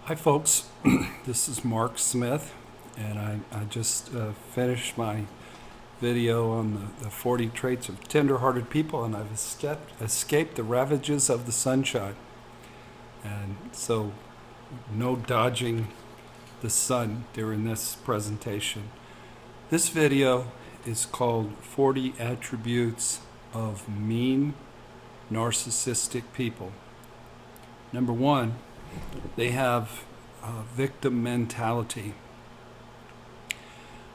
Hi folks, this is Mark Smith, and I just finished my video on the 40 traits of tender-hearted people, and I've escaped the ravages of the sunshine. And so no dodging the sun during this presentation. This video is called 40 Attributes of Mean Narcissistic People. Number one, they have victim mentality.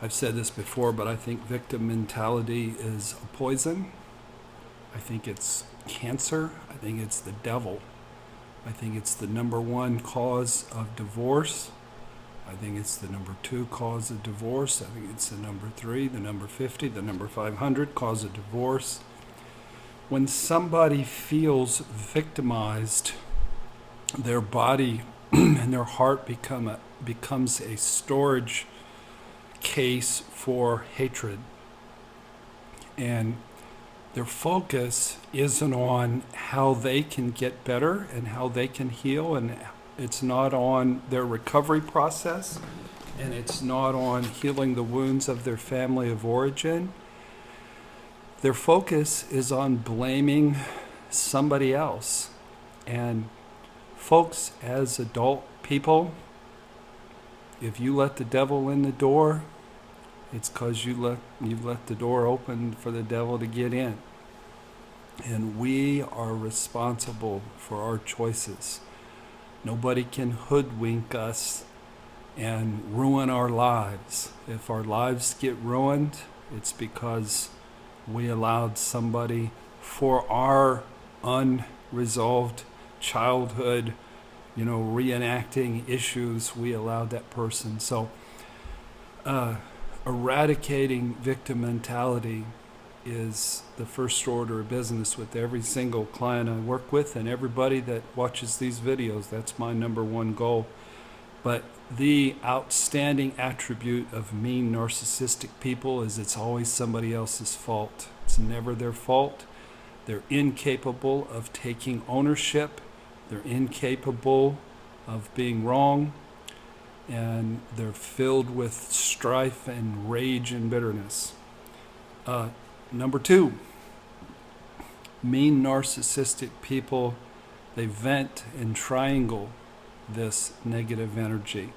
I've said this before, but I think victim mentality is a poison. I think it's cancer. I think it's the devil. I think it's the number one cause of divorce. I think it's the number two cause of divorce. I think it's the number three, the number 50, the number 500 cause of divorce. When somebody feels victimized, their body and their heart becomes a storage case for hatred. And their focus isn't on how they can get better and how they can heal, and it's not on their recovery process, and it's not on healing the wounds of their family of origin. Their focus is on blaming somebody else. And folks, as adult people, if you let the devil in the door, it's because you've let the door open for the devil to get in. And we are responsible for our choices. Nobody can hoodwink us and ruin our lives. If our lives get ruined, it's because we allowed somebody, for our unresolved childhood, reenacting issues, we allowed that person. So eradicating victim mentality is the first order of business with every single client I work with and everybody that watches these videos. That's my number one goal. But the outstanding attribute of mean narcissistic people is it's always somebody else's fault. It's never their fault. They're incapable of taking ownership. They're incapable of being wrong. And they're filled with strife and rage and bitterness. Number two, mean narcissistic people, they vent and triangle this negative energy.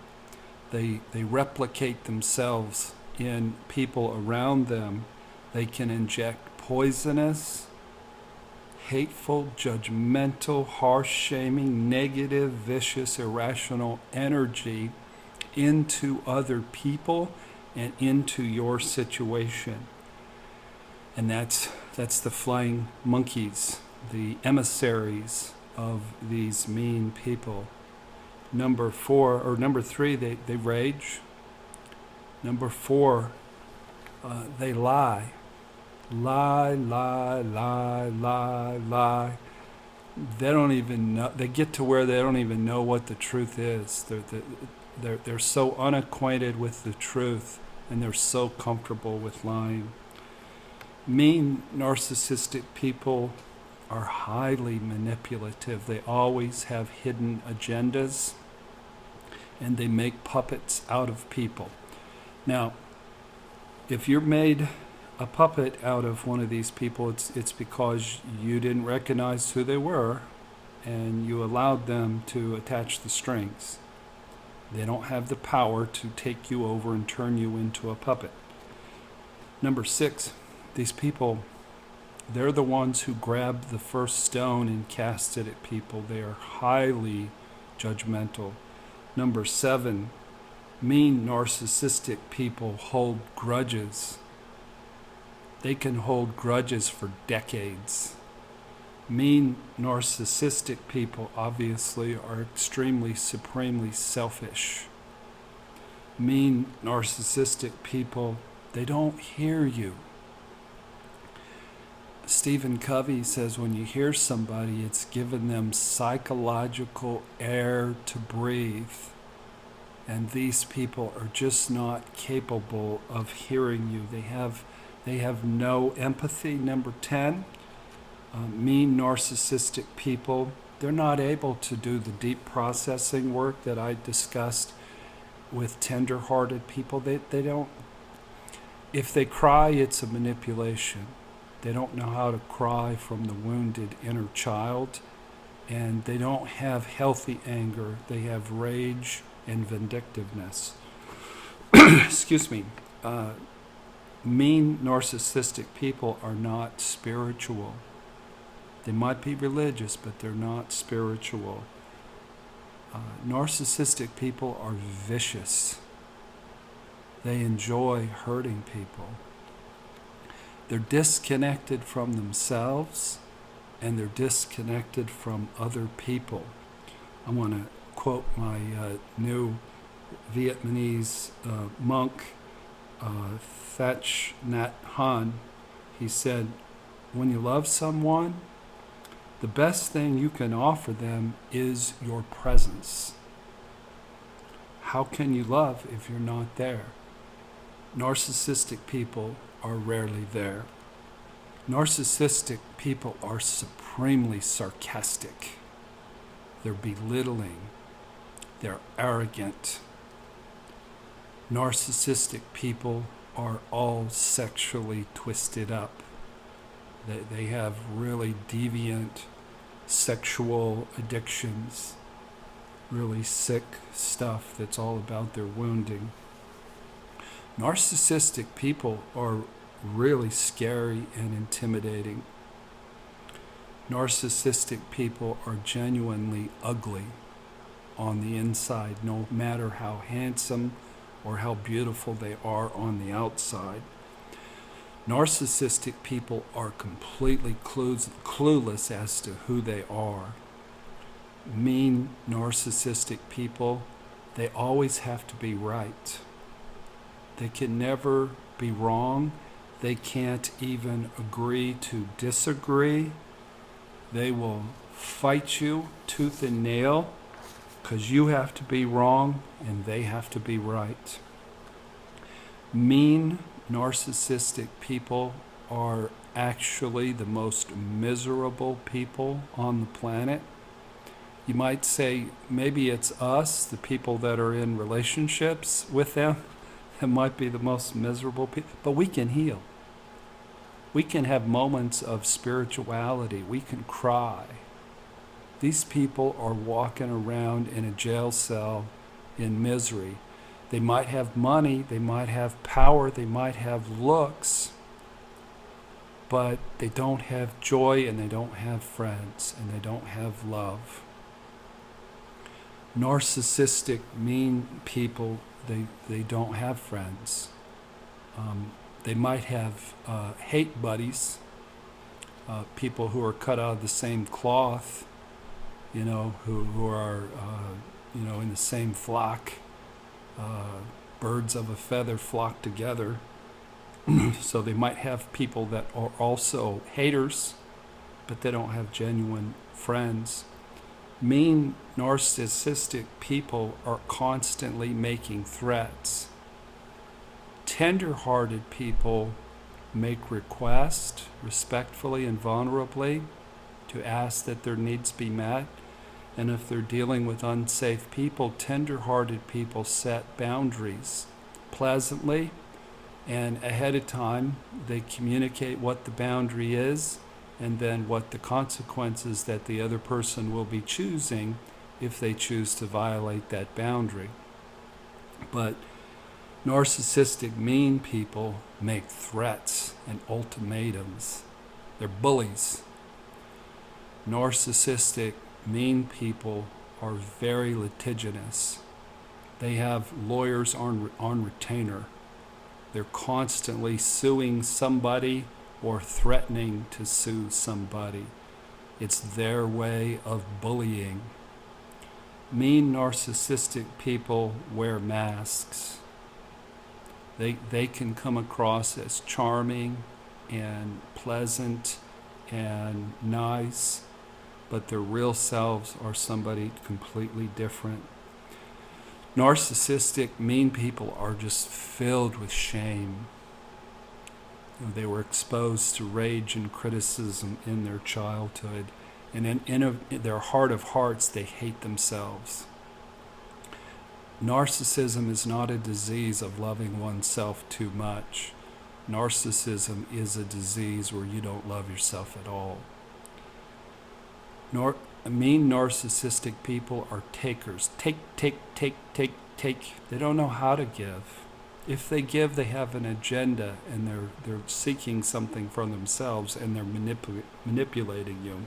They replicate themselves in people around them. They can inject poisonous, hateful, judgmental, harsh-shaming, negative, vicious, irrational energy into other people and into your situation. And that's the flying monkeys, the emissaries of these mean people. Number three, they rage. Number four, they lie. Lie. They don't even know. They get to where they don't even know what the truth is. They're so unacquainted with the truth, and they're so comfortable with lying. Mean narcissistic people are highly manipulative. They always have hidden agendas, and they make puppets out of people. Now, if you're made a puppet out of one of these people, it's because you didn't recognize who they were, and you allowed them to attach the strings. They don't have the power to take you over and turn you into a puppet. Number six, these people, they're the ones who grab the first stone and cast it at people. They are highly judgmental. Number seven, mean narcissistic people hold grudges. They can hold grudges for decades. Mean narcissistic people obviously are extremely, supremely selfish. Mean narcissistic people, they don't hear you. Stephen Covey says when you hear somebody, it's given them psychological air to breathe. And these people are just not capable of hearing you. They have no empathy. Number 10, mean narcissistic people they're not able to do the deep processing work that I discussed with tender-hearted people. They don't, if they cry, it's a manipulation. They don't know how to cry from the wounded inner child, and they don't have healthy anger. They have rage and vindictiveness. Excuse me. Mean narcissistic people are not spiritual. They might be religious, but they're not spiritual. Narcissistic people are vicious. They enjoy hurting people. They're disconnected from themselves, and they're disconnected from other people. I want to quote my new Vietnamese monk, Thach Nhat Hanh. He said, when you love someone, the best thing you can offer them is your presence. How can you love if you're not there? Narcissistic people are rarely there. Narcissistic people are supremely sarcastic. They're belittling. They're arrogant. Narcissistic people are all sexually twisted up. They have really deviant sexual addictions, really sick stuff that's all about their wounding. Narcissistic people are really scary and intimidating. Narcissistic people are genuinely ugly on the inside, no matter how handsome or how beautiful they are on the outside. Narcissistic people are completely clueless as to who they are. Mean narcissistic people, they always have to be right. They can never be wrong. They can't even agree to disagree. They will fight you tooth and nail because you have to be wrong and they have to be right. Mean narcissistic people are actually the most miserable people on the planet. You might say maybe it's us, the people that are in relationships with them, that might be the most miserable people, but we can heal. We can have moments of spirituality. We can cry. These people are walking around in a jail cell in misery. They might have money, they might have power, they might have looks, but they don't have joy and they don't have friends and they don't have love. Narcissistic, mean people, they don't have friends. They might have hate buddies, people who are cut out of the same cloth, who are, in the same flock. Birds of a feather flock together. So they might have people that are also haters, but they don't have genuine friends. Mean narcissistic people are constantly making threats. Tender-hearted people make requests respectfully and vulnerably to ask that their needs be met. And if they're dealing with unsafe people, tender-hearted people set boundaries pleasantly, and ahead of time they communicate what the boundary is and then what the consequences that the other person will be choosing if they choose to violate that boundary. But narcissistic, mean people make threats and ultimatums. They're bullies. Narcissistic, mean people are very litigious. They have lawyers on retainer. They're constantly suing somebody or threatening to sue somebody. It's their way of bullying. Mean narcissistic people wear masks. They can come across as charming and pleasant and nice, but their real selves are somebody completely different. Narcissistic, mean people are just filled with shame. They were exposed to rage and criticism in their childhood, And in their heart of hearts, they hate themselves. Narcissism is not a disease of loving oneself too much. Narcissism is a disease where you don't love yourself at all. Mean narcissistic people are takers. Take. They don't know how to give. If they give, they have an agenda, and they're seeking something from themselves, and they're manipulating you.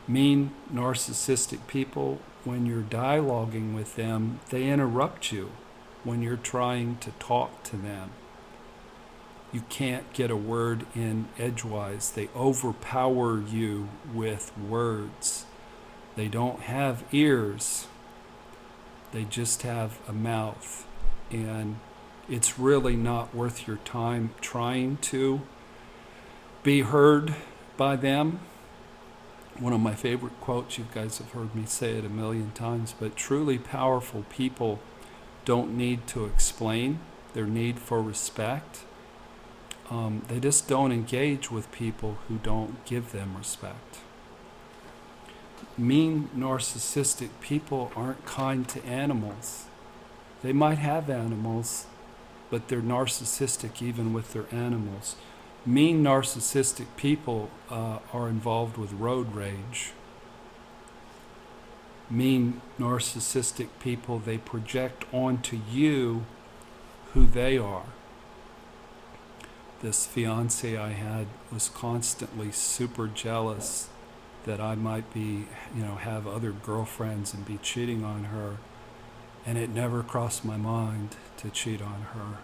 Mean narcissistic people, when you're dialoguing with them, they interrupt you when you're trying to talk to them. You can't get a word in edgewise. They overpower you with words. They don't have ears. They just have a mouth. And it's really not worth your time trying to be heard by them. One of my favorite quotes, you guys have heard me say it a million times, but truly powerful people don't need to explain their need for respect. They just don't engage with people who don't give them respect. Mean narcissistic people aren't kind to animals. They might have animals, but they're narcissistic even with their animals. Mean narcissistic people are involved with road rage. Mean narcissistic people, they project onto you who they are. This fiance I had was constantly super jealous that I might be, have other girlfriends and be cheating on her. And it never crossed my mind to cheat on her.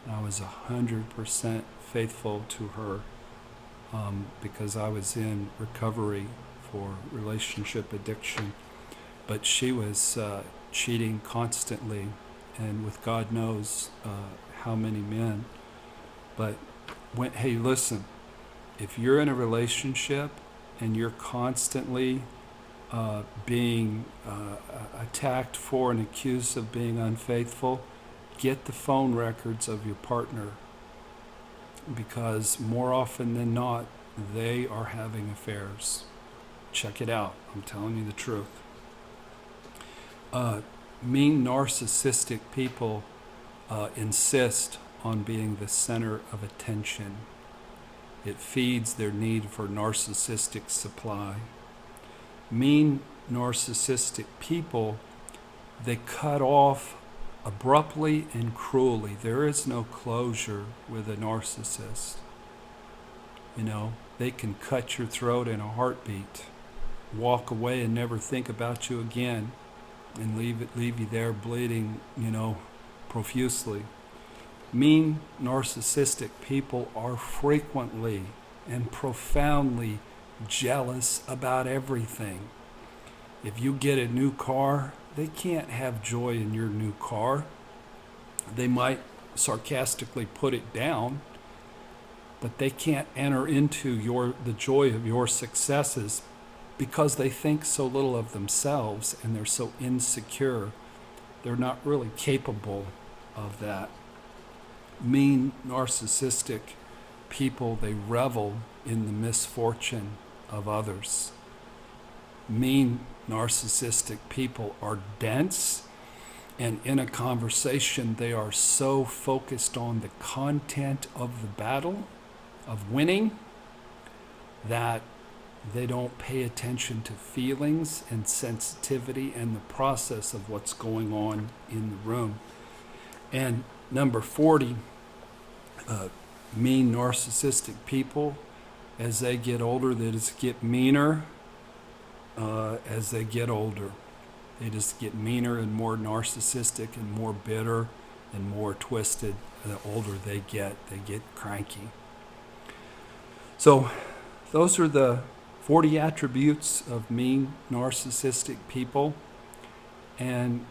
I was 100% faithful to her because I was in recovery for relationship addiction. But she was cheating constantly, and with God knows how many men. But hey, listen, if you're in a relationship and you're constantly being attacked for and accused of being unfaithful, get the phone records of your partner, because more often than not, they are having affairs. Check it out. I'm telling you the truth. Mean narcissistic people insist on being the center of attention. It feeds their need for narcissistic supply. Mean narcissistic people, they cut off abruptly and cruelly. There is no closure with a narcissist. They can cut your throat in a heartbeat, walk away and never think about you again, and leave you there bleeding, profusely. Mean narcissistic people are frequently and profoundly jealous about everything. If you get a new car, they can't have joy in your new car. They might sarcastically put it down, but they can't enter into the joy of your successes because they think so little of themselves and they're so insecure. They're not really capable of that. Mean narcissistic people, they revel in the misfortune of others. Mean narcissistic people are dense, and in a conversation they are so focused on the content of the battle, of winning, that they don't pay attention to feelings and sensitivity and the process of what's going on in the room. And number 40, mean narcissistic people, as they get older, they just get meaner as they get older. They just get meaner and more narcissistic and more bitter and more twisted. The older they get cranky. So those are the 40 attributes of mean narcissistic people. And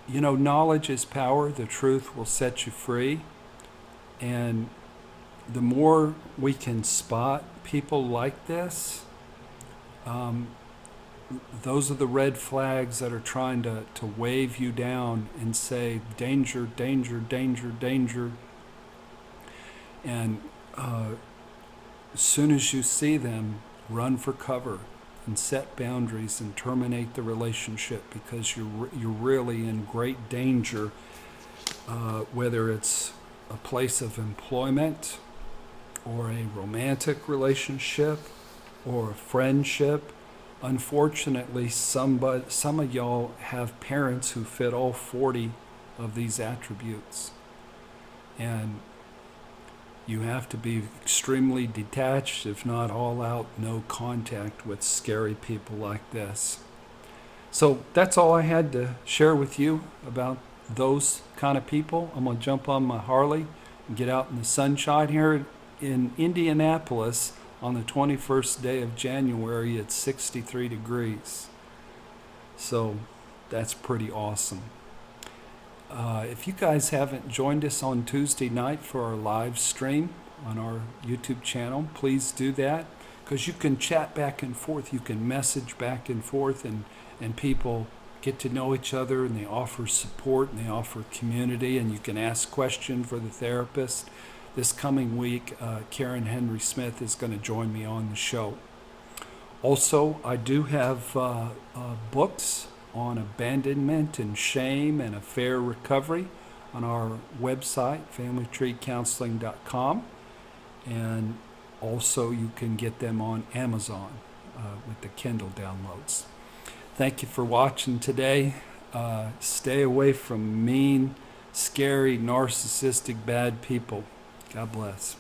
knowledge is power. The truth will set you free. And the more we can spot people like this, those are the red flags that are trying to wave you down and say, danger, danger, danger, danger. And as soon as you see them, run for cover. and set boundaries and terminate the relationship, because you're really in great danger, whether it's a place of employment or a romantic relationship or a friendship. Unfortunately, some of y'all have parents who fit all 40 of these attributes. And you have to be extremely detached, if not all out, no contact with scary people like this. So that's all I had to share with you about those kind of people. I'm going to jump on my Harley and get out in the sunshine here in Indianapolis. On the 21st day of January, it's 63 degrees. So that's pretty awesome. If you guys haven't joined us on Tuesday night for our live stream on our YouTube channel, please do that, because you can chat back and forth. You can message back and forth, and people get to know each other, and they offer support, and they offer community, and you can ask questions for the therapist. This coming week, Karen Henry Smith is going to join me on the show. Also, I do have books on abandonment and shame and affair recovery on our website, familytreecounseling.com. And also you can get them on Amazon with the Kindle downloads. Thank you for watching today. Stay away from mean, scary, narcissistic, bad people. God bless.